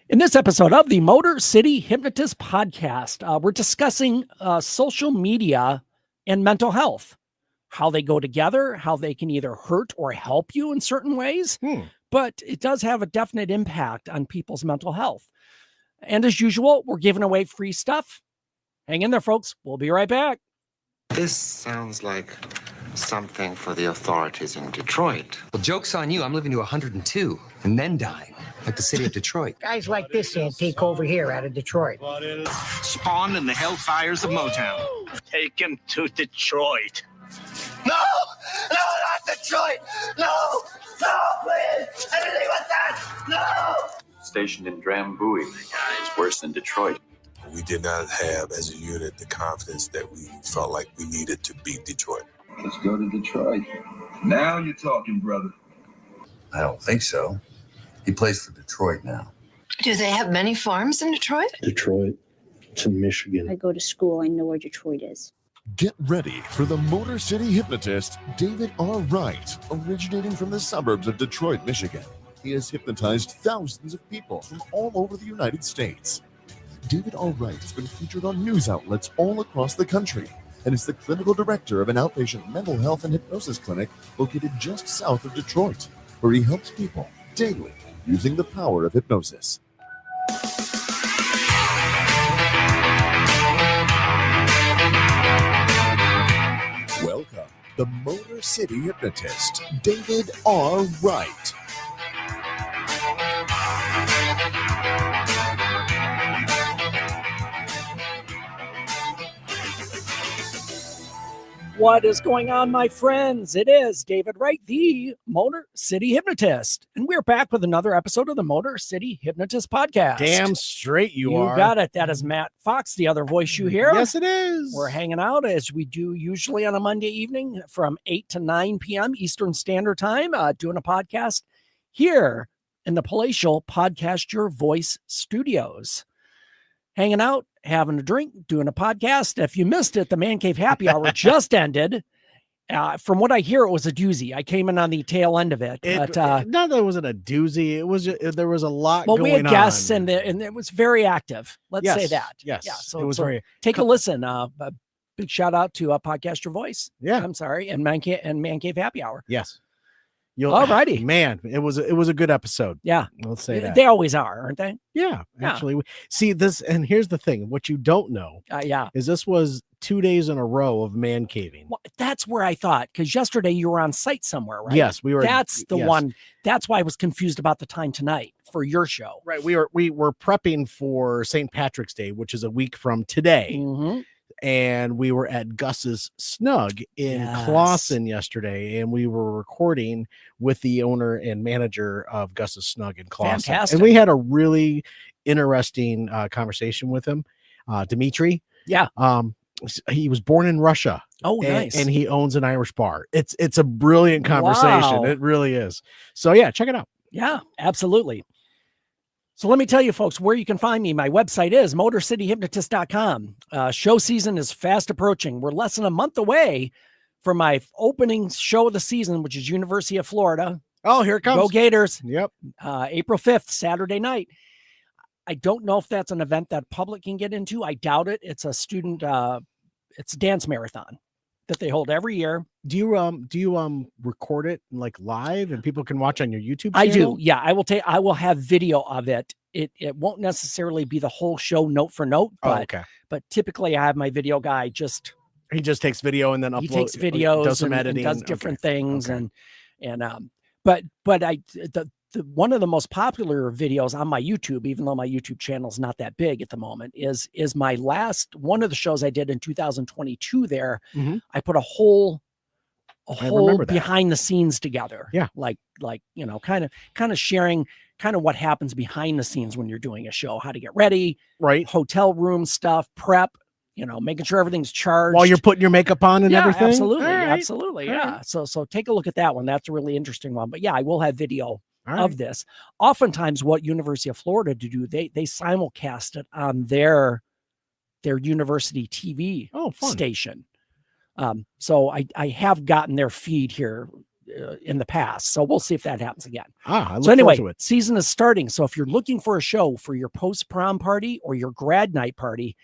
In this episode of the Motor City Hypnotist podcast, we're discussing social media and mental health, how they go together, how they can either hurt or help you in certain ways, but it does have a definite impact on people's mental health. And as usual, we're giving away free stuff. Hang in there, folks. We'll be right back. This sounds like something for the authorities in Detroit. Well, joke's on you. I'm living to 102 and then dying, like the city of Detroit. Guys like this antique over here out of Detroit. Spawned in the hellfires of Motown. Take him to Detroit. No! No, not Detroit! No! No, please! Anything but that! No! Stationed in Drambuie. It's worse than Detroit. We did not have, as a unit, the confidence that we felt like we needed to beat Detroit. Let's go to Detroit. Now you're talking, brother. I don't think so. He plays for Detroit now. Do they have many farms in Detroit? Detroit to Michigan. I go to school. I know where Detroit is. Get ready for the Motor City Hypnotist, David R. Wright, originating from the suburbs of Detroit, Michigan. He has hypnotized thousands of people from all over the United States. David R. Wright has been featured on news outlets all across the country and is the clinical director of an outpatient mental health and hypnosis clinic located just south of Detroit, where he helps people daily using the power of hypnosis. Welcome, the Motor City Hypnotist, David R. Wright. What is going on, my friends? It is David Wright, the Motor City Hypnotist. And we're back with another episode of the Motor City Hypnotist podcast. Damn straight you are. You got it. That is Matt Fox, the other voice you hear. Yes, it is. We're hanging out as we do usually on a Monday evening from 8 to 9 p.m. Eastern Standard Time, doing a podcast here in the palatial Podcast Your Voice studios. Hanging out, having a drink, doing a podcast. If you missed it, the Man Cave Happy Hour just ended. From what I hear, it was a doozy. I came in on the tail end of it. But, not that it wasn't a doozy. It was there was a lot going on. Well, we had guests, and it was very active. Let's say that. Yes. Yeah. So it was very. Take a listen. A big shout out to Podcast Your Voice. Yeah. I'm sorry, and Man Cave Happy Hour. Yes. All righty, man. It was a good episode. Yeah, let's say that they always are, aren't they? Yeah, actually. See this, and here's the thing: what you don't know, is this was 2 days in a row of man caving. Well, that's where I thought, because yesterday you were on site somewhere, right? Yes, we were. That's the one. That's why I was confused about the time tonight for your show. Right. We were prepping for St. Patrick's Day, which is a week from today. Mm-hmm. And we were at Gus's Snug in Clawson yesterday, and we were recording with the owner and manager of Gus's Snug in Clawson. Fantastic. And we had a really interesting conversation with him, Dimitri. Yeah. He was born in Russia. Oh, nice. And he owns an Irish bar. It's a brilliant conversation. Wow. It really is. So yeah, check it out. Yeah, absolutely. So let me tell you, folks, where you can find me. My website is motorcityhypnotist.com. Show season is fast approaching. We're less than a month away from my opening show of the season, which is University of Florida. Oh, here it comes. Go Gators. Yep. April 5th, Saturday night. I don't know if that's an event that public can get into. I doubt it. It's a student, it's a dance marathon that they hold every year. Do you record it like live and people can watch on your YouTube channel? I do. Yeah, I will have video of it. It won't necessarily be the whole show note for note, but but typically I have my video guy he just takes video and then he takes videos, does some editing, and does different things, and but the one of the most popular videos on my YouTube, even though my YouTube channel is not that big at the moment, is my last one of the shows I did in 2022 there. Mm-hmm. I put a whole behind the scenes together. Yeah. Like, kind of sharing kind of what happens behind the scenes when you're doing a show, how to get ready, right? Hotel room stuff, prep, making sure everything's charged while you're putting your makeup on and everything. Absolutely. Right. Absolutely. All Yeah. Right. So take a look at that one. That's a really interesting one, but yeah, I will have video of this. Oftentimes what University of Florida do, they simulcast it on their university TV station. So I have gotten their feed here in the past. So we'll see if that happens again. I look So anyway, forward to it. season is starting. So if you're looking for a show for your post-prom party or your grad night party,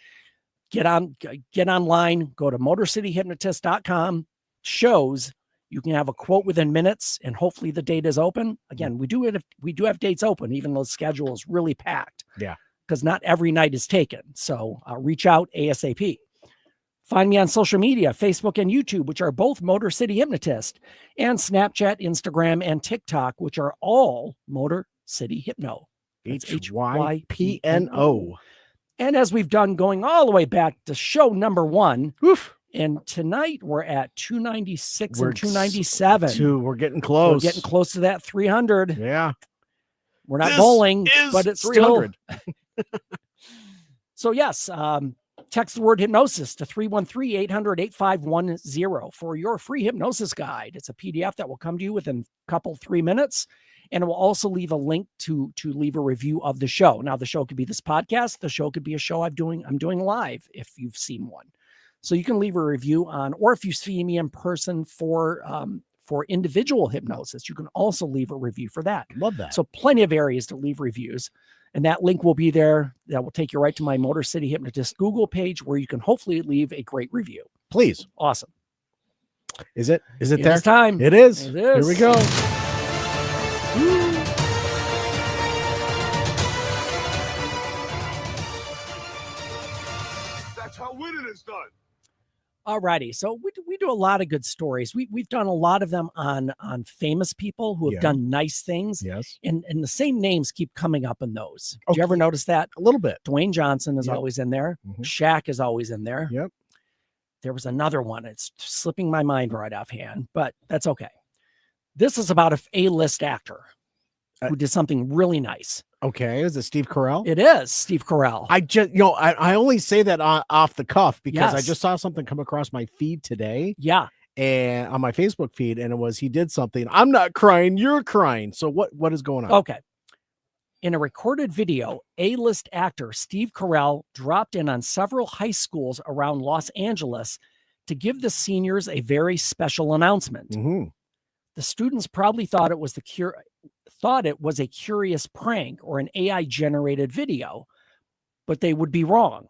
get online, go to motorcityhypnotist.com, shows. You can have a quote within minutes, and hopefully the date is open. Again, we do have dates open, even though the schedule is really packed. Yeah. Because not every night is taken. So reach out ASAP. Find me on social media, Facebook and YouTube, which are both Motor City Hypnotist, and Snapchat, Instagram, and TikTok, which are all Motor City Hypno. HYPNO. And as we've done going all the way back to show number 1, and tonight we're at 296 and 297. We're getting close. We're getting close to that 300. Yeah. We're not bowling, but it's 300. Still. So yes, text the word hypnosis to 313-800-8510 for your free hypnosis guide. It's a PDF that will come to you within a couple, 3 minutes. And it will also leave a link to leave a review of the show. Now, the show could be this podcast. The show could be a show I'm doing live if you've seen one. So you can leave a review on, or if you see me in person for individual hypnosis, you can also leave a review for that. Love that. So plenty of areas to leave reviews. And that link will be there. That will take you right to my Motor City Hypnotist Google page where you can hopefully leave a great review. Please. Awesome. Is it there? It's time. It is. It is. Here we go. That's how winning is done. Alrighty, so we do a lot of good stories. We've done a lot of them on famous people who have done nice things. Yes, and the same names keep coming up in those. Did you ever notice that? A little bit. Dwayne Johnson is always in there. Shaq is always in there. Yep. There was another one. It's slipping my mind right offhand, but that's okay. This is about a A-list actor who did something really nice. Okay, is it Steve Carell? It is Steve Carell. I only say that off the cuff because I Yes. just saw something come across my feed today. Yeah. And on my Facebook feed, and it was he did something. I'm not crying, you're crying. So what is going on? Okay. In a recorded video, A-list actor Steve Carell dropped in on several high schools around Los Angeles to give the seniors a very special announcement. The students probably thought it was a curious prank or an AI-generated video, but they would be wrong.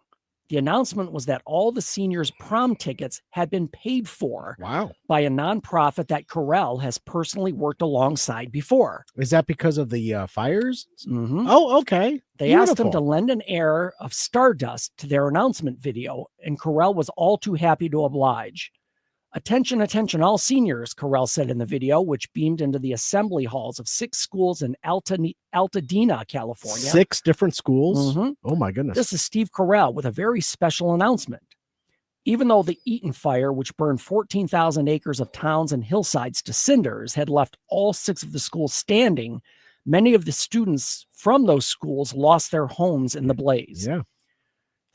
The announcement was that all the seniors' prom tickets had been paid for by a nonprofit that Carell has personally worked alongside before. Is that because of the fires? Mm-hmm. Oh, okay. They asked him to lend an air of stardust to their announcement video, and Carell was all too happy to oblige. Attention, attention, all seniors, Carell said in the video, which beamed into the assembly halls of 6 schools in Altadena, California. 6 different schools? Mhm. Oh, my goodness. This is Steve Carell with a very special announcement. Even though the Eaton fire, which burned 14,000 acres of towns and hillsides to cinders, had left all 6 of the schools standing, many of the students from those schools lost their homes in the blaze. Yeah.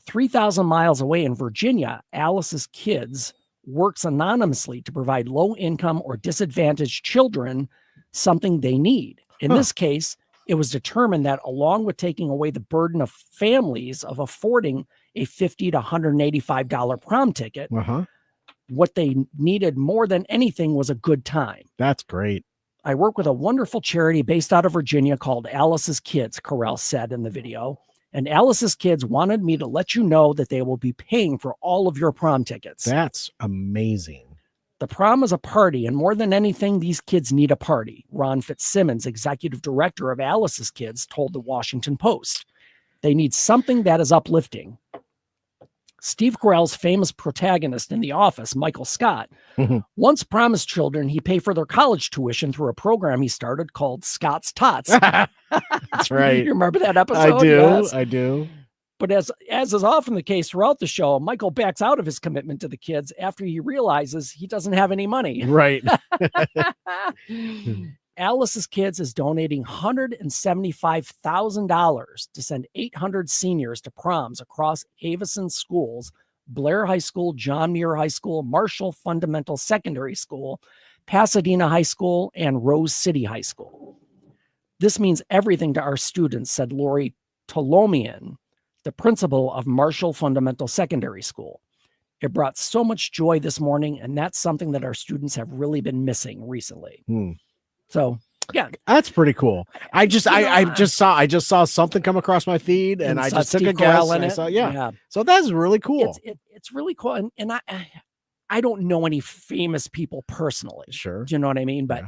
3,000 miles away in Virginia, Alice's Kids works anonymously to provide low-income or disadvantaged children something they need. In this case, it was determined that along with taking away the burden of families of affording a $50 to $185 prom ticket, what they needed more than anything was a good time. That's great. I work with a wonderful charity based out of Virginia called Alice's Kids, Carell said in the video. And Alice's Kids wanted me to let you know that they will be paying for all of your prom tickets. That's amazing. The prom is a party, and more than anything, these kids need a party. Ron Fitzsimmons, executive director of Alice's Kids, told the Washington Post. They need something that is uplifting. Steve Carell's famous protagonist in The Office, Michael Scott, once promised children he'd pay for their college tuition through a program he started called Scott's Tots. That's right. You remember that episode? I do. Yes. I do. But as is often the case throughout the show, Michael backs out of his commitment to the kids after he realizes he doesn't have any money. Right. Alice's Kids is donating $175,000 to send 800 seniors to proms across Avison schools, Blair High School, John Muir High School, Marshall Fundamental Secondary School, Pasadena High School, and Rose City High School. This means everything to our students, said Lori Tolomian, the principal of Marshall Fundamental Secondary School. It brought so much joy this morning, and that's something that our students have really been missing recently. So yeah, that's pretty cool. I just saw something come across my feed, and I just took a guess. And I saw, yeah. So that's really cool. It's really cool, and I don't know any famous people personally. Sure, do you know what I mean? But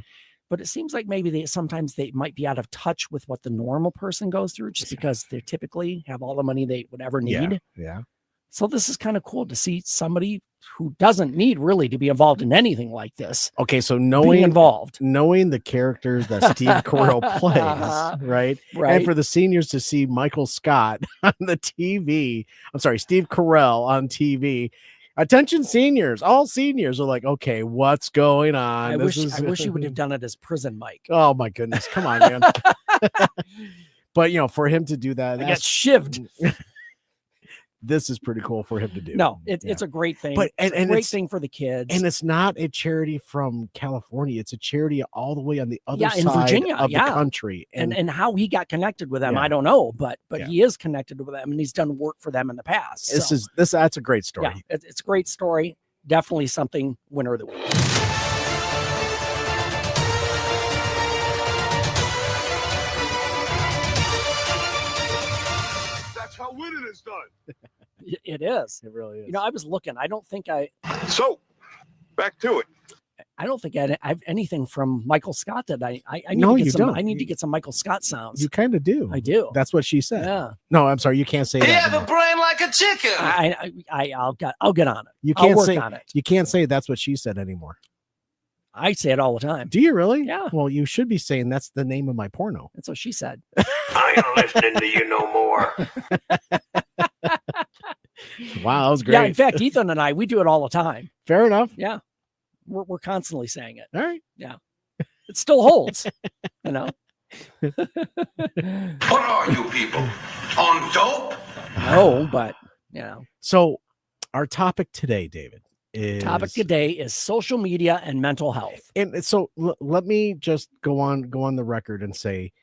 it seems like maybe sometimes they might be out of touch with what the normal person goes through, just because they typically have all the money they would ever need. Yeah. So this is kind of cool to see somebody who doesn't need really to be involved in anything like this. Okay, so knowing the characters that Steve Carell plays, right? And for the seniors to see Michael Scott on the TV, Steve Carell on TV. Attention seniors, all seniors are like, okay, what's going on? I wish you would have done it as prison Mike. Oh my goodness, come on, man. But for him to do that, I got shivved. This is pretty cool for him to do. No, it's a great thing. But it's a great thing for the kids. And it's not a charity from California. It's a charity all the way on the other side in Virginia, of the country. And how he got connected with them, I don't know, but he is connected with them, and he's done work for them in the past. That's a great story. Yeah, it's a great story. Definitely something winner of the week. How winning is done. It is. It really is. I was looking. I don't think So, back to it. I don't think I have anything from Michael Scott that I need no, to get you some. don't. I need to get some Michael Scott sounds. You kind of do. I do. That's what she said. Yeah. No, I'm sorry. You can't say that. You have a brain like a chicken. I'll get on it. You can't I'll work say on it. You can't say that's what she said anymore. I say it all the time. Do you really? Yeah. Well, you should be saying that's the name of my porno. That's what she said. I ain't listening to you no more. Wow, that was great. Yeah, in fact, Ethan and we do it all the time. Fair enough. Yeah. We're constantly saying it. All right. Yeah. It still holds. What are you people? On dope? No, but So our topic today, David, is social media and mental health. And so let me just go on the record and say,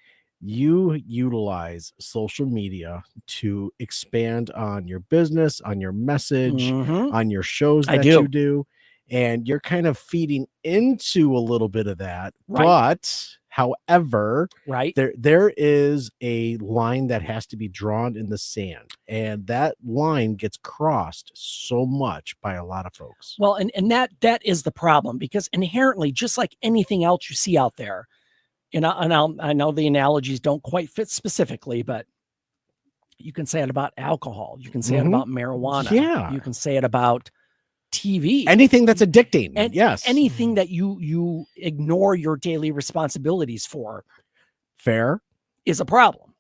you utilize social media to expand on your business, on your message, on your shows that you do, and you're kind of feeding into a little bit of that. Right. But however, right, there is a line that has to be drawn in the sand, and that line gets crossed so much by a lot of folks. Well, and that is the problem, because inherently, just like anything else you see out there, I know the analogies don't quite fit specifically, but you can say it about alcohol. You can say it about marijuana. Yeah. You can say it about TV. Anything that's addicting. And yes. Anything that you ignore your daily responsibilities for. Fair. Is a problem.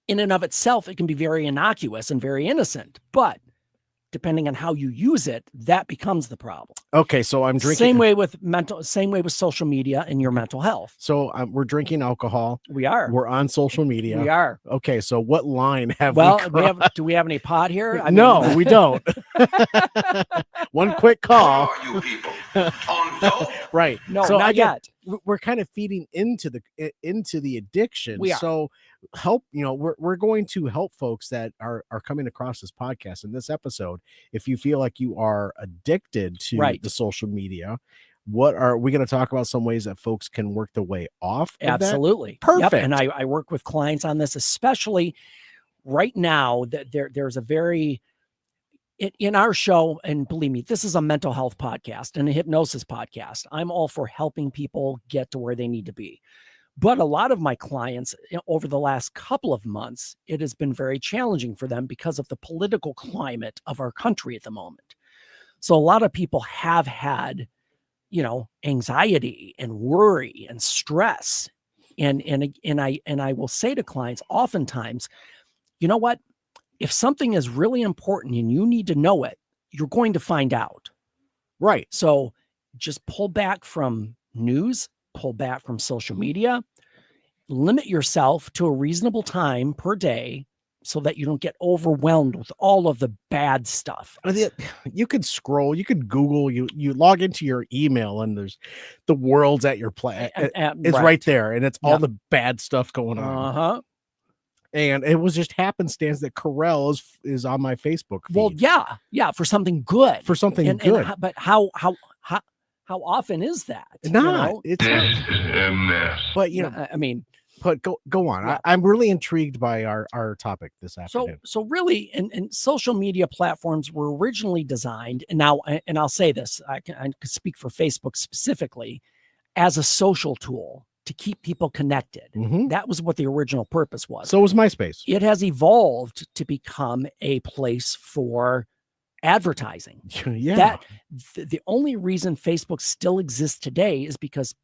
In and of itself, it can be very innocuous and very innocent, but depending on how you use it, that becomes the problem. Okay, so I'm drinking. Same way with social media and your mental health. So we're drinking alcohol. We are. We're on social media. We are. Okay, so what line have do we have any pot here? No, we don't. One quick call. What are you people? On dope? Right. No, so not yet. We're kind of feeding into the addiction. We are. So we're going to help folks that are coming across this podcast in this episode. If you feel like you are addicted to the social media, what are we going to talk about? Some ways that folks can work their way off of Absolutely. That? Perfect. Yep. And I work with clients on this, especially right now that there's a very in our show, and believe me, this is a mental health podcast and a hypnosis podcast. I'm all for helping people get to where they need to be. But a lot of my clients over the last couple of months, it has been very challenging for them because of the political climate of our country at the moment. So a lot of people have had, anxiety and worry and stress. And I will say to clients oftentimes, you know what? If something is really important and you need to know it, you're going to find out. Right. So just pull back from news, pull back from social media, limit yourself to a reasonable time per day so that you don't get overwhelmed with all of the bad stuff. You could scroll, you could Google, you log into your email and there's the world's at your play. It's right there and it's all the bad stuff going on. And it was just happenstance that Carell is on my Facebook feed. Well, yeah, for something good. For something good. But how often is that? Not. It's not. But I mean, but go on. Yeah. I'm really intrigued by our topic this afternoon. So really, and social media platforms were originally designed, and I'll say this, I can speak for Facebook specifically, as a social tool to keep people connected. That was what the original purpose was. So was MySpace. It has evolved to become a place for advertising. Yeah. The only reason Facebook still exists today is because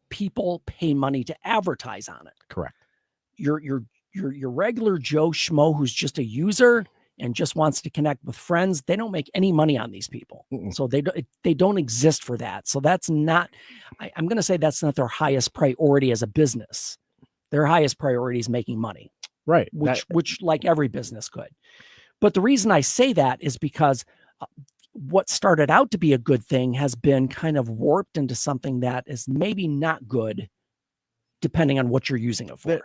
people pay money to advertise on it. Correct. Your regular Joe Schmo who's just a user and just wants to connect with friends, they don't make any money on these people. So they don't exist for that. So that's not, I'm going to say that's not their highest priority as a business. Their highest priority is making money. Right. Which like every business could. But the reason I say that is because what started out to be a good thing has been kind of warped into something that is maybe not good, depending on what you're using it for.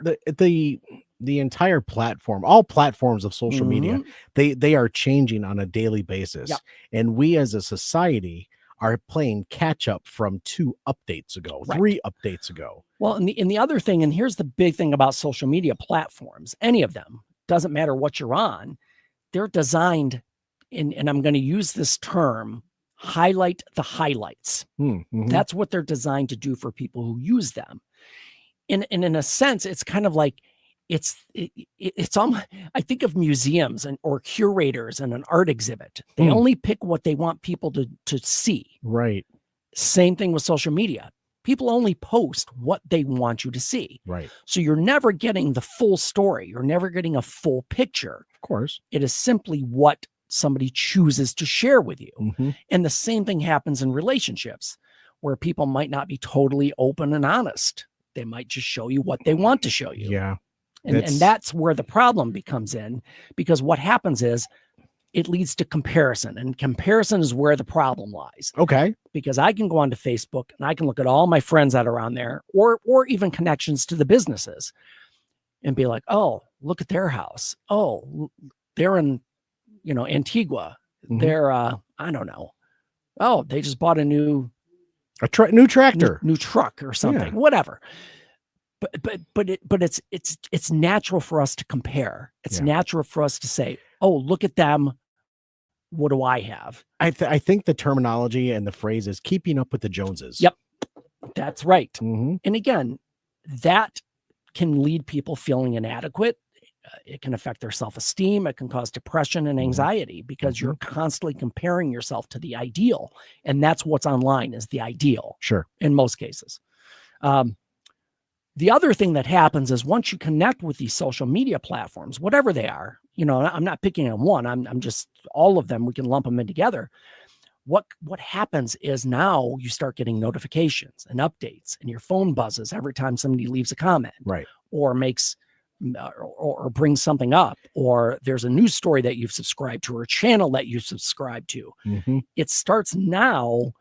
The entire platform, all platforms of social media, they are changing on a daily basis. Yep. And we as a society are playing catch up from 2 updates ago, Right. 3 updates ago. Well, and the other thing, and here's the big thing about social media platforms, any of them, doesn't matter what you're on, they're designed, and I'm going to use this term, highlight the highlights. That's what they're designed to do for people who use them. And in a sense, it's kind of like, it's I think of museums or curators and an art exhibit. They only pick what they want people to see. Right. Same thing with social media. People only post what they want you to see. Right. So you're never getting the full story. You're never getting a full picture. Of course. It is simply what somebody chooses to share with you. And the same thing happens in relationships where people might not be totally open and honest. They might just show you what they want to show you. Yeah. And that's where the problem becomes in, because what happens is it leads to comparison, and comparison is where the problem lies. Okay. Because I can go onto Facebook and I can look at all my friends that are on there, or even connections to the businesses, and be like, oh, look at their house. Oh, they're in, Antigua. They're, I don't know. Oh, they just bought a new tractor, new truck or something, whatever. But it's natural for us to compare. It's natural for us to say, oh, look at them. What do I have? I think the terminology and the phrase is keeping up with the Joneses. Yep. That's right. And again, that can lead people feeling inadequate. It can affect their self-esteem. It can cause depression and anxiety because you're constantly comparing yourself to the ideal. And that's what's online is the ideal. Sure. In most cases. The other thing that happens is once you connect with these social media platforms, whatever they are, I'm not picking on one. I'm just all of them. We can lump them in together. What happens is now you start getting notifications and updates, and your phone buzzes every time somebody leaves a comment, right, or makes or brings something up, or there's a news story that you've subscribed to, or a channel that you subscribe to. It starts now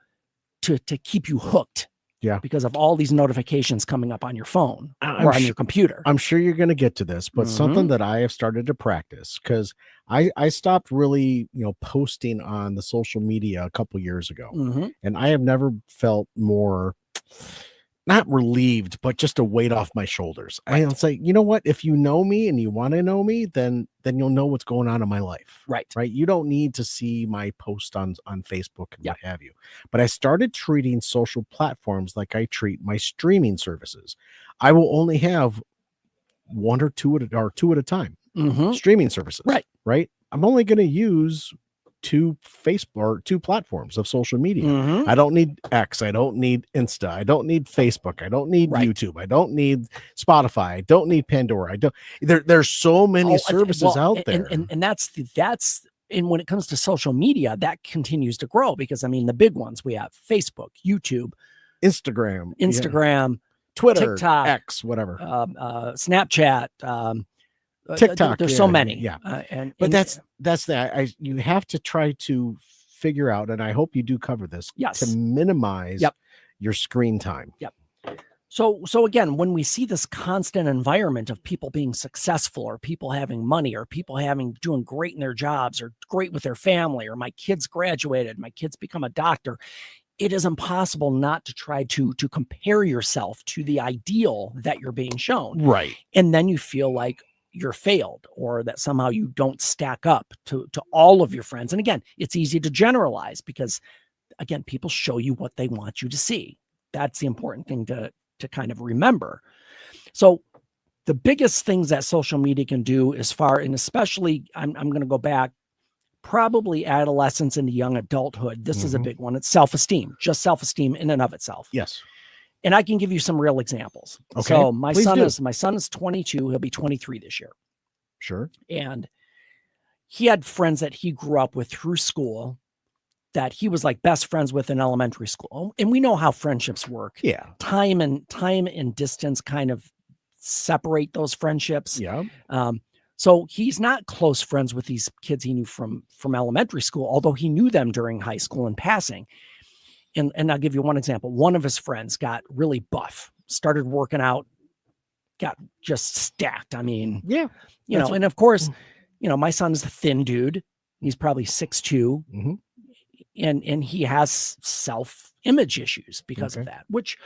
to keep you hooked. Yeah. Because of all these notifications coming up on your phone or on your computer. I'm sure you're going to get to this, but something that I have started to practice, because I stopped really, posting on the social media a couple years ago. And I have never felt more, not relieved, but just a weight off my shoulders. Right. It's like, you know what? If you know me and you want to know me, then you'll know what's going on in my life. Right. Right. You don't need to see my post on Facebook and what have you. But I started treating social platforms like I treat my streaming services. I will only have one or two at a time. Streaming services. Right. Right. I'm only going to use 2 Facebook or 2 platforms of social media. I don't need X. I don't need Insta. I don't need Facebook. I don't need YouTube. I don't need Spotify. I don't need Pandora. I don't. There's so many services out there, and that's and when it comes to social media, that continues to grow because the big ones we have Facebook, YouTube, Instagram, Twitter, TikTok, X, whatever, Snapchat. TikTok. There's so many. But that's that. You have to try to figure out, and I hope you do cover this, to minimize your screen time. So again, when we see this constant environment of people being successful or people having money or people doing great in their jobs or great with their family, or my kids graduated, my kids become a doctor, it is impossible not to try to compare yourself to the ideal that you're being shown. Right. And then you feel like you're failed, or that somehow you don't stack up to all of your friends. And again, it's easy to generalize because, again, people show you what they want you to see. That's the important thing to kind of remember. So the biggest things that social media can do and especially I'm going to go back, probably adolescence into young adulthood. This is a big one. It's self-esteem, just self-esteem in and of itself. Yes. And I can give you some real examples. Okay. So my Please son is 22. He'll be 23 this year. Sure. And he had friends that he grew up with through school that he was like best friends with in elementary school. And we know how friendships work. Yeah. Time and distance kind of separate those friendships. Yeah. So he's not close friends with these kids he knew from elementary school, although he knew them during high school in passing. And I'll give you one example. One of his friends got really buff, started working out, got just stacked. I mean, yeah, and of course, my son's a thin dude. He's probably 6'2". And he has self-image issues because of that, which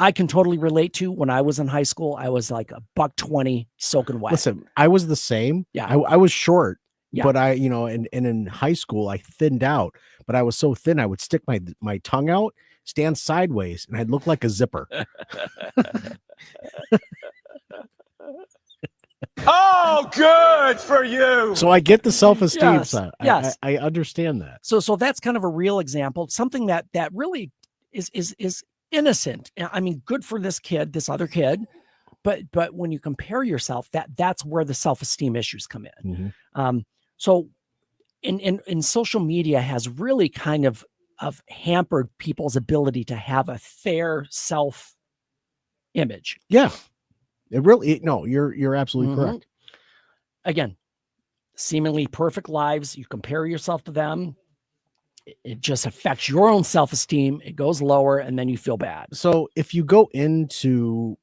I can totally relate to. When I was in high school, I was like a $120 soaking wet. Listen, I was the same. Yeah. I was short, yeah. but I, and in high school I thinned out, but I was so thin I would stick my tongue out, stand sideways, and I'd look like a zipper. Oh, good for you. So I get the self-esteem side. Yes. I understand that. So that's kind of a real example, something that really is innocent. I mean, good for this other kid, but when you compare yourself, that's where the self-esteem issues come in. So in social media has really kind of hampered people's ability to have a fair self-image. Yeah. It really, no, you're absolutely correct. Again, seemingly perfect lives. You compare yourself to them. It just affects your own self-esteem. It goes lower and then you feel bad. So if you go into,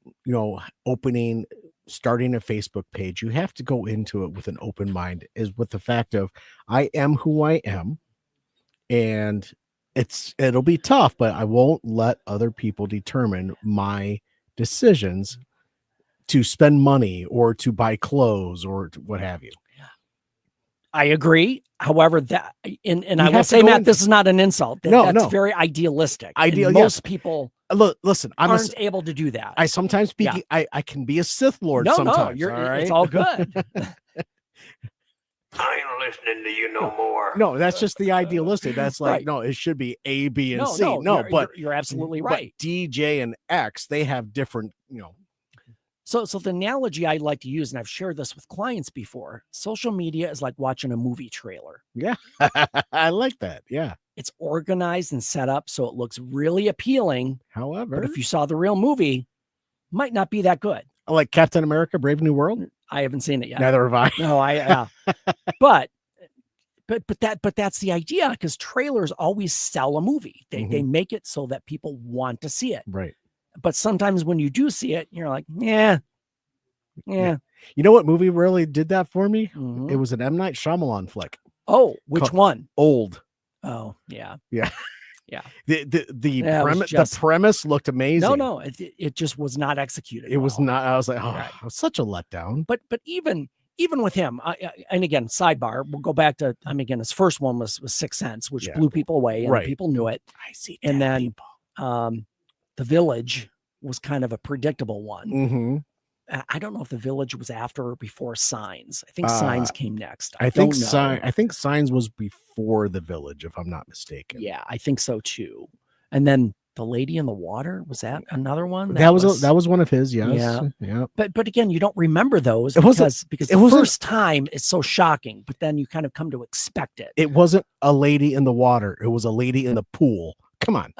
starting a Facebook page, you have to go into it with an open mind, is with the fact of I am who I am. And it'll be tough, but I won't let other people determine my decisions to spend money or to buy clothes or what have you. I agree. However, that and I will say, Matt, this is not an insult. That's very idealistic. Most people listen, aren't able to do that. I sometimes speak. I can be a Sith Lord sometimes. No, all right? It's all good. I ain't listening to you no more. No, that's just the idealistic. That's like, Right. No, it should be A, B, and C. but you're absolutely right. But D, J, and X, they have different, So the analogy I like to use, and I've shared this with clients before, social media is like watching a movie trailer. Yeah, I like that. Yeah. It's organized and set up so it looks really appealing. However, but if you saw the real movie, might not be that good. Like Captain America, Brave New World? I haven't seen it yet. Neither have I. No, but that's the idea, because trailers always sell a movie. They make it so that people want to see it. Right. But sometimes when you do see it, you're like, yeah. You know what movie really did that for me? It was an M. Night Shyamalan flick. Oh, which one? Old. Oh, yeah. Yeah. Yeah. The premise looked amazing. No, it just was not executed. It was not. I was like, it was such a letdown. But even with him, and again, sidebar, we'll go back to, his first one was Sixth Sense, which blew people away, and people knew it. I see. And then The Village was kind of a predictable one. I don't know if The Village was after or before Signs. I think Signs came next. I think Signs was before The Village, if I'm not mistaken. Yeah, I think so too. And then The Lady in the Water, was that another one? That was one of his. Yes. Yeah. But again, you don't remember those because the first time it's so shocking, but then you kind of come to expect it. It wasn't a lady in the water. It was a lady in the pool. Come on.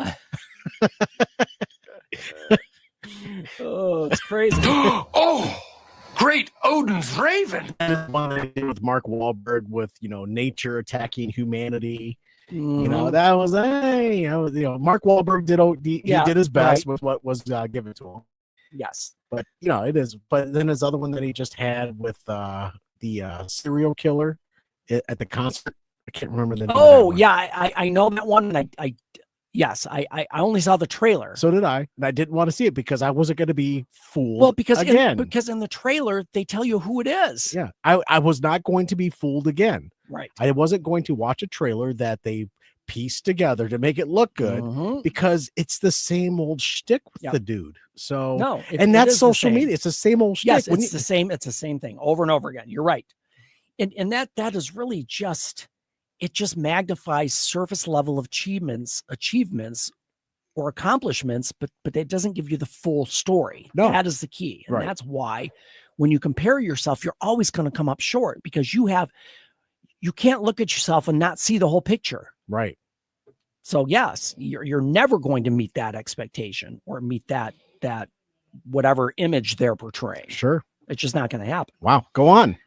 Oh, it's crazy. Oh, great Odin's Raven. And one with Mark Wahlberg with, nature attacking humanity. That was, Mark Wahlberg did his best with what was given to him. Yes. But it is. But then his other one that he just had with the serial killer at the concert. I can't remember the name. Oh, yeah, I know that one. And I only saw the trailer. So did I. And I didn't want to see it because I wasn't going to be fooled. Well, because again. because in the trailer they tell you who it is. Yeah. I was not going to be fooled again. Right. I wasn't going to watch a trailer that they pieced together to make it look good because it's the same old shtick with the dude. So no, and that's social media. It's the same old shtick. Yes, it's the same. It's the same thing over and over again. You're right. And that is really just, it just magnifies surface level of achievements or accomplishments, but it doesn't give you the full story. No. That is the key. And Right. that's why when you compare yourself, you're always going to come up short because you can't look at yourself and not see the whole picture. Right. So yes, you're never going to meet that expectation or meet that whatever image they're portraying. Sure. It's just not going to happen. Wow. Go on.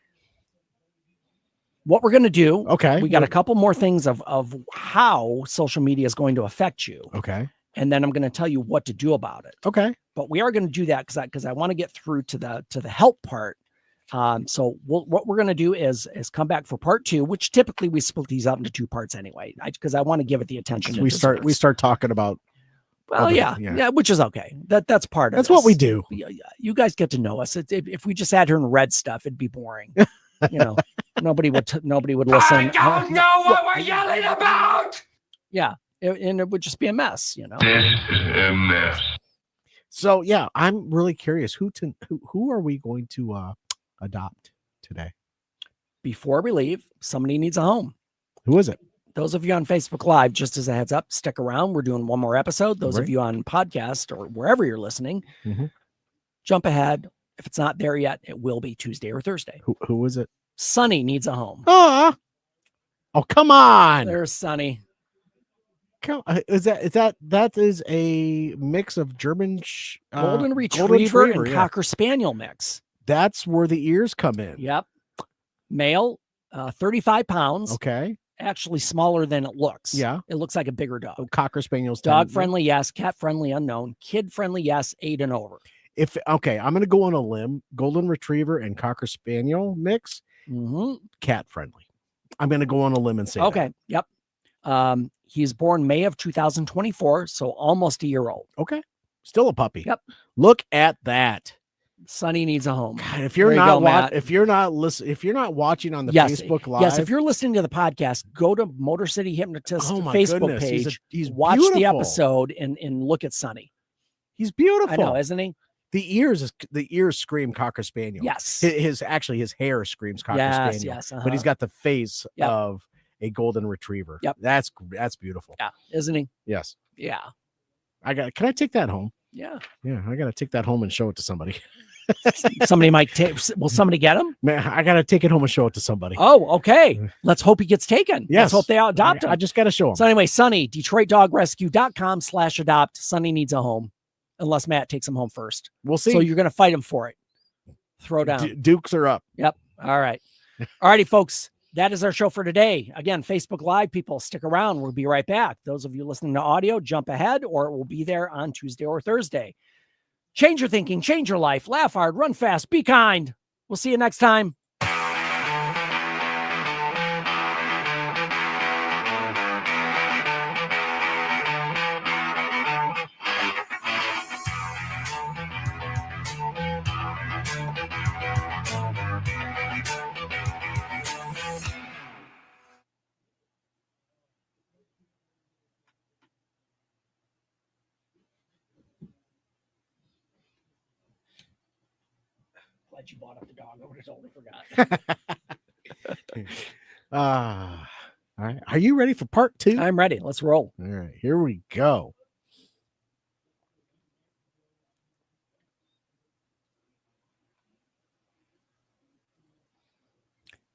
What we're going to do. Okay. We got a couple more things of how social media is going to affect you. Okay. And then I'm going to tell you what to do about it. Okay. But we are going to do that because I want to get through to the help part. So what we're going to do is come back for part 2, which typically we split these up into 2 parts anyway, because I want to give it the attention. We start talking about. Well, yeah, which is okay. That's part of That's this. what we do. You guys get to know us. If we just sat here and read stuff, it'd be boring. Nobody would listen. I don't know what we're yelling about. Yeah, and it would just be a mess. This is a mess. So yeah, I'm really curious who are we going to adopt today? Before we leave, somebody needs a home. Who is it? Those of you on Facebook Live, just as a heads up, stick around. We're doing one more episode. Those of you on podcast or wherever you're listening, jump ahead. If it's not there yet, it will be Tuesday or Thursday. Who is it? Sonny needs a home. Oh, come on. There's Sonny. Is that is a mix of German golden retriever and yeah. Cocker Spaniel mix. That's where the ears come in. Yep. Male, 35 pounds. Okay. Actually smaller than it looks. Yeah. It looks like a bigger dog. Cocker Spaniel's dog friendly, yes. Cat friendly, unknown. Kid friendly, yes. 8 and over. I'm going to go on a limb. Golden Retriever and Cocker Spaniel mix. Cat friendly. I'm going to go on a limb and say okay. Yep. He's born May of 2024, so almost a year old. Okay. Still a puppy. Yep. Look at that. Sonny needs a home. God, if you're not watching on the Facebook Live, yes, if you're listening to the podcast, go to Motor City Hypnotist Facebook page. He's watch beautiful. the episode and look at Sonny. He's beautiful. I know, isn't he? The ears scream Cocker Spaniel. Yes. His hair screams Cocker Spaniel. Yes. But he's got the face of a Golden Retriever. Yep. That's beautiful. Yeah, isn't he? Yes. Yeah. Can I take that home? Yeah. Yeah, I gotta take that home and show it to somebody. Somebody might take. Will somebody get him? Man, I gotta take it home and show it to somebody. Oh, okay. Let's hope he gets taken. Yes. Let's hope they adopt him. I just gotta show him. So anyway, Sonny, DetroitDogRescue.com/adopt. Sonny needs a home, unless Matt takes him home first. We'll see. So you're gonna fight him for it. Throw down. Dukes are up. Yep. All right. All righty, folks. That is our show for today. Again, Facebook Live people, stick around. We'll be right back. Those of you listening to audio, jump ahead, or it will be there on Tuesday or Thursday. Change your thinking, change your life, laugh hard, run fast, be kind. We'll see you next time. Glad you bought up the dog. I would have totally forgot. All right. Are you ready for part 2? I'm ready. Let's roll. All right. Here we go.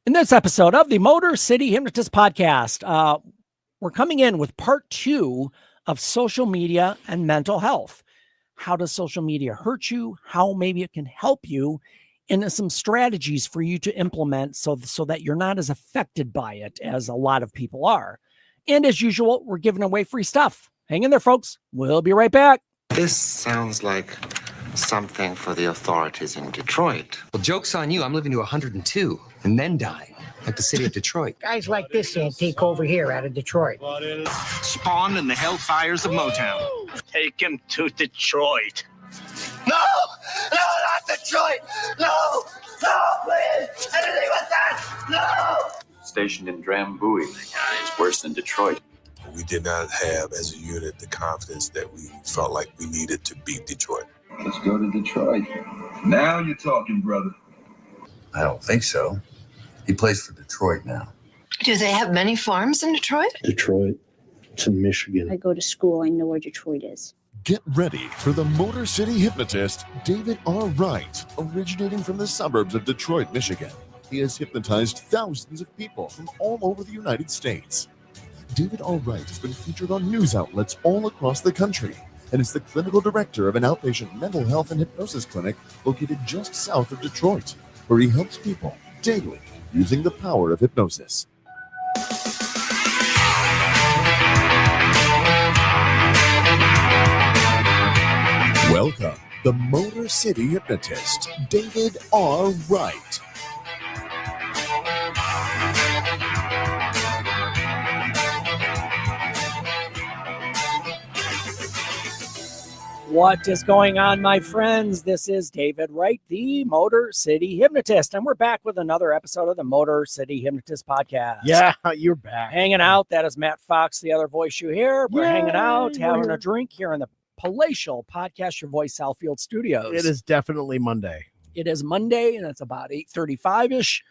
In this episode of the Motor City Hypnotist podcast, we're coming in with part 2 of social media and mental health. How does social media hurt you? How maybe it can help you? And some strategies for you to implement so that you're not as affected by it as a lot of people are. And as usual, we're giving away free stuff. Hang in there, folks. We'll be right back. This sounds like something for the authorities in Detroit. Well, joke's on you. I'm living to 102 and then dying, like the city of Detroit. Guys like this antique over here out of Detroit. Spawned in the hellfires of Motown. Take him to Detroit. No! No, not Detroit! No! No, please! Anything but that! No! Stationed in Drambuie. It's worse than Detroit. We did not have, as a unit, the confidence that we felt like we needed to beat Detroit. Let's go to Detroit. Now you're talking, brother. I don't think so. He plays for Detroit now. Do they have many farms in Detroit? Detroit. It's in Michigan. I go to school. I know where Detroit is. Get ready for the Motor City Hypnotist, David R. Wright, originating from the suburbs of Detroit, Michigan. He has hypnotized thousands of people from all over the United States. David R. Wright has been featured on news outlets all across the country and is the clinical director of an outpatient mental health and hypnosis clinic located just south of Detroit, where he helps people daily using the power of hypnosis. Welcome, the Motor City Hypnotist, David R. Wright. What is going on, my friends? This is David Wright, the Motor City Hypnotist, and we're back with another episode of the Motor City Hypnotist podcast. Yeah, you're back. Hanging out. That is Matt Fox, the other voice you hear. We're hanging out, having a drink here in the palatial Podcast Your Voice Southfield Studios. It is definitely Monday. It is Monday, and it's about 8:35-ish,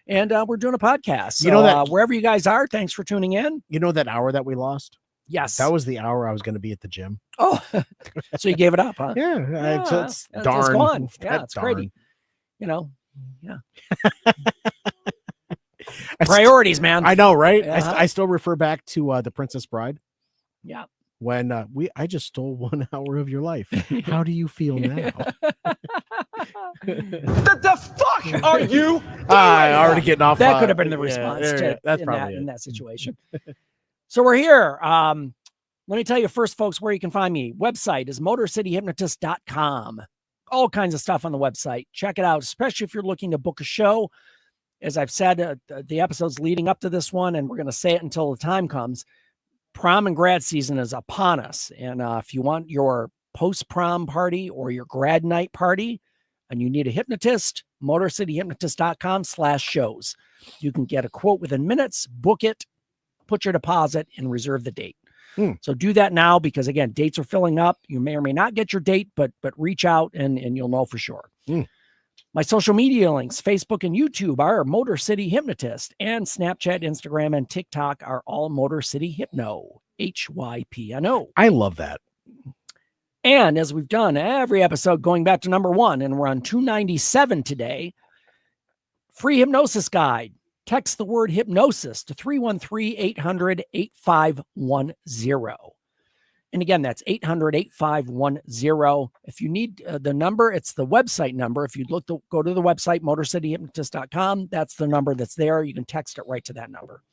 and we're doing a podcast. So, You know that- wherever you guys are, thanks for tuning in. You know that hour that we lost? Yes. That was the hour I was going to be at the gym. Oh, so you gave it up, huh? Yeah, it's darn. It's gone. Yeah, it's darn. crazy. You know, yeah. Priorities, man. I know, right? Uh-huh. I still refer back to The Princess Bride. Yeah. When I just stole 1 hour of your life. How do you feel now? What the fuck are you? Already getting off. That could have been the response that's probably in that situation. So we're here. Let me tell you first, folks, where you can find me. Website is motorcityhypnotist.com. All kinds of stuff on the website. Check it out, especially if you're looking to book a show. As I've said, the episodes leading up to this one, and we're going to say it until the time comes, prom and grad season is upon us. And if you want your post-prom party or your grad night party, and you need a hypnotist, motorcityhypnotist.com/shows. You can get a quote within minutes, book it, put your deposit, and reserve the date. So do that now, because again, dates are filling up. You may or may not get your date, but reach out and you'll know for sure. My social media links, Facebook and YouTube, are Motor City Hypnotist, and Snapchat, Instagram, and TikTok are all Motor City Hypno, HYPNO. I love that. And as we've done every episode going back to number 1, and we're on 297 today, free hypnosis guide. Text the word hypnosis to 313-800-8510. And again, that's 800-8510. If you need the number, it's the website number. If you go to the website, motorcityhypnotist.com, that's the number that's there. You can text it right to that number.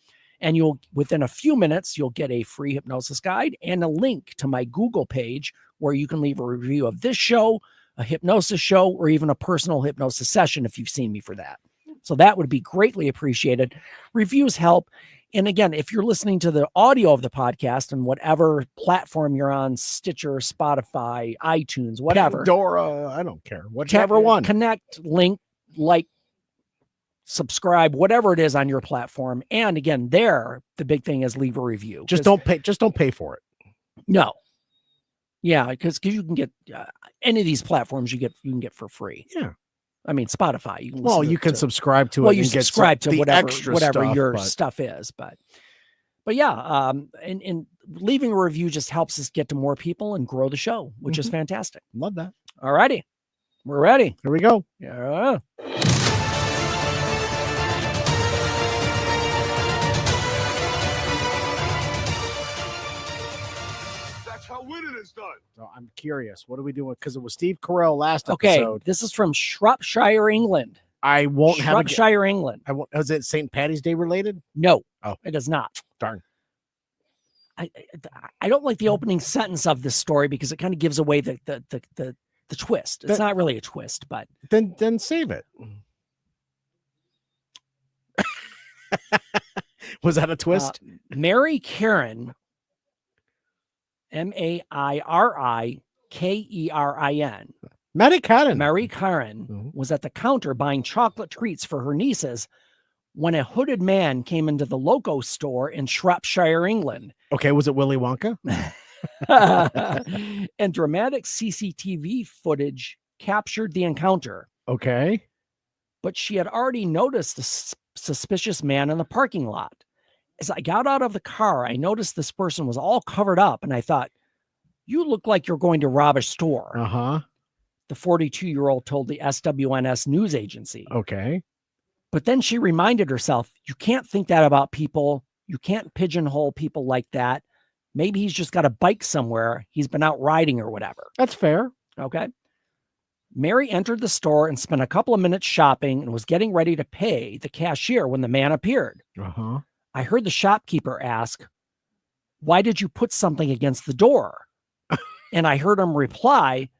And within a few minutes, you'll get a free hypnosis guide and a link to my Google page where you can leave a review of this show, a hypnosis show, or even a personal hypnosis session if you've seen me for that. So that would be greatly appreciated. Reviews help. And again, if you're listening to the audio of the podcast and whatever platform you're on, Stitcher, Spotify, iTunes, whatever. Pandora, I don't care. Whichever one. Connect, link, like, subscribe, whatever it is on your platform. And again, the big thing is leave a review. Just don't pay for it. No. Yeah, because you can get any of these platforms you can get for free. Yeah. I mean, Spotify. You can you can subscribe to it. Well, you and get subscribe to whatever stuff, your stuff is, but yeah, and leaving a review just helps us get to more people and grow the show, which is fantastic. Love that. All righty, we're ready. Here we go. Yeah. How winning is done. So I'm curious. What are we doing? Because it was Steve Carell last Okay, episode. this is from Shropshire, England. I won't have Shropshire, England. I won't. Is it St. Patty's Day related? No. Oh, it is not. Darn. I don't like the opening sentence of this story because it kind of gives away the the twist. It's not really a twist, but then save it. Was that a twist? Mary Karen, Mairikerin. Mary Karen. Mary Karen was at the counter buying chocolate treats for her nieces when a hooded man came into the Loco store in Shropshire, England. Okay, was it Willy Wonka? And dramatic CCTV footage captured the encounter. Okay. But she had already noticed the suspicious man in the parking lot. As I got out of the car, I noticed this person was all covered up, and I thought, you look like you're going to rob a store. Uh-huh. The 42-year-old told the SWNS news agency. Okay. But then she reminded herself, you can't think that about people. You can't pigeonhole people like that. Maybe he's just got a bike somewhere. He's been out riding or whatever. That's fair. Okay. Mary entered the store and spent a couple of minutes shopping and was getting ready to pay the cashier when the man appeared. Uh-huh. I heard the shopkeeper ask, why did you put something against the door? And I heard him reply,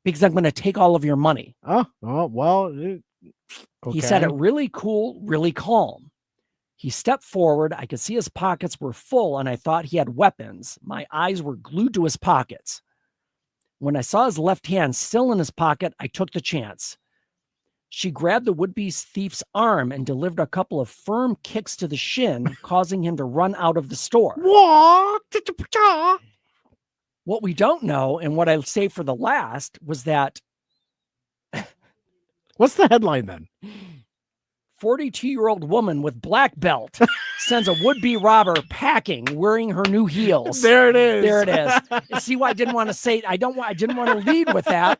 because I'm going to take all of your money. Oh well. Okay. He said it really cool, really calm. He stepped forward. I could see his pockets were full, and I thought he had weapons. My eyes were glued to his pockets. When I saw his left hand still in his pocket, I took the chance. She grabbed the would-be thief's arm and delivered a couple of firm kicks to the shin, causing him to run out of the store. What we don't know, and what I'll say for the last, was that... What's the headline then? 42-year-old woman with black belt sends a would-be robber packing, wearing her new heels. There it is. There it is. You see why I didn't want to say, I didn't want to lead with that,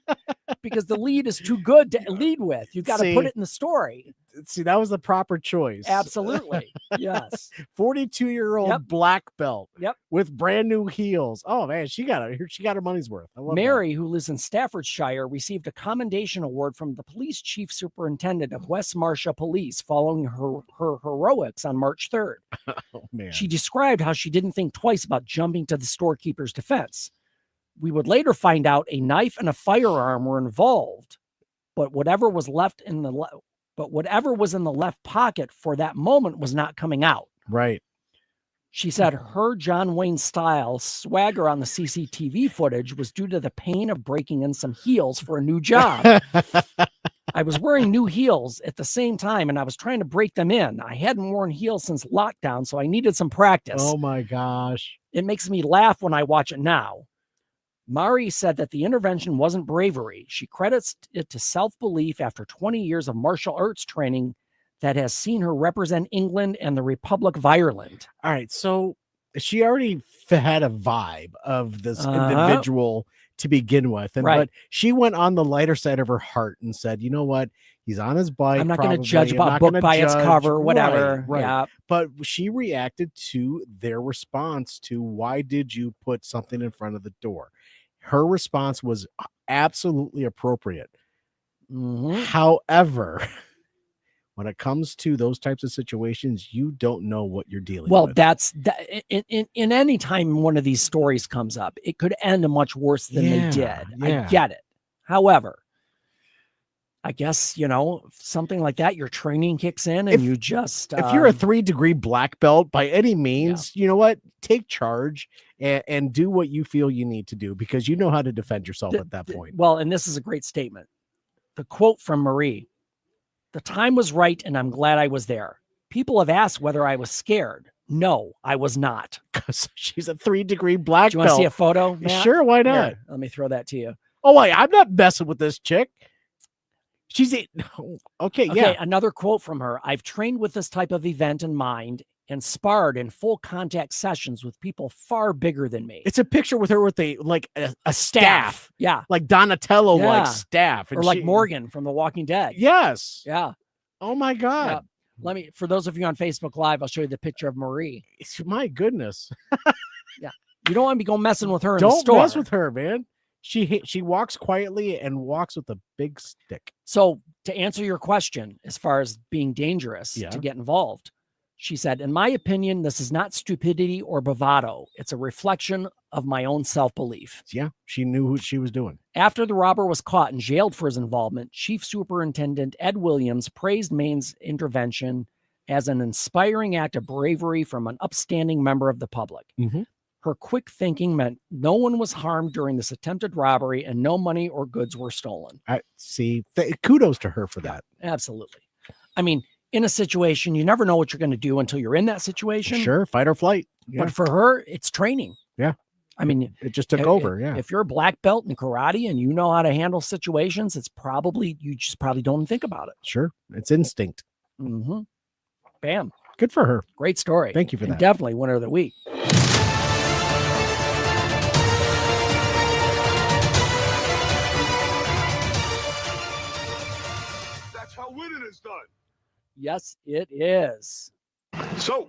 because the lead is too good to lead with. You've got to put it in the story. See, that was the proper choice. Absolutely. Yes. 42-year-old black belt. Yep. With brand new heels. Oh man, she got her money's worth. I love Mary, who lives in Staffordshire, received a commendation award from the police chief superintendent of West Marcia Police following her heroics on March 3rd. Oh man. She described how she didn't think twice about jumping to the storekeeper's defense. We would later find out a knife and a firearm were involved, but whatever was in the left pocket for that moment was not coming out. Right. She said her John Wayne style swagger on the CCTV footage was due to the pain of breaking in some heels for a new job. I was wearing new heels at the same time, and I was trying to break them in. I hadn't worn heels since lockdown, so I needed some practice. Oh my gosh. It makes me laugh when I watch it now. Mari said that the intervention wasn't bravery. She credits it to self-belief after 20 years of martial arts training that has seen her represent England and the Republic of Ireland. All right, so she already had a vibe of this individual to begin with, and but she went on the lighter side of her heart and said, "You know what? He's on his bike. I'm not going to judge about book by its cover, whatever." Right. Yeah. But she reacted to their response to why did you put something in front of the door? Her response was absolutely appropriate. However, when it comes to those types of situations, you don't know what you're dealing with. Well, that's that in any time one of these stories comes up, it could end much worse than they did. I get it. However, I guess, something like that, your training kicks in and you just... if you're a 3-degree black belt, by any means, you know what? Take charge and do what you feel you need to do, because you know how to defend yourself at that point. Well, and this is a great statement. The quote from Marie: "The time was right, and I'm glad I was there. People have asked whether I was scared. No, I was not." Because she's a 3-degree black belt. Do you want to see a photo, Matt? Sure, why not? Here, let me throw that to you. Oh, wait, I'm not messing with this chick. She's okay. Yeah. Another quote from her: "I've trained with this type of event in mind and sparred in full contact sessions with people far bigger than me." It's a picture with her with a staff. Yeah. Like Donatello, like staff. And or like Morgan from The Walking Dead. Yes. Yeah. Oh my God. Yeah. For those of you on Facebook Live, I'll show you the picture of Marie. My goodness. Yeah. You don't want to be going messing with her in the store. Don't mess with her, man. She walks quietly and walks with a big stick. So to answer your question, as far as being dangerous to get involved, she said, "In my opinion, this is not stupidity or bravado. It's a reflection of my own self-belief. Yeah, she knew what she was doing. After the robber was caught and jailed for his involvement, Chief Superintendent Ed Williams praised Maine's intervention as an inspiring act of bravery from an upstanding member of the public. Mm-hmm. Her quick thinking meant no one was harmed during this attempted robbery and no money or goods were stolen. I see. Kudos to her for that. Absolutely. I mean, in a situation, you never know what you're going to do until you're in that situation. Sure, fight or flight. Yeah. But for her, it's training. Yeah. I mean, it just took over. Yeah. If you're a black belt in karate and you know how to handle situations, it's probably, you just probably don't think about it. Sure. It's instinct. Mm-hmm. Bam. Good for her. Great story. Thank you for and that. Definitely winner of the week. That's how winning is done. Yes, it is. So,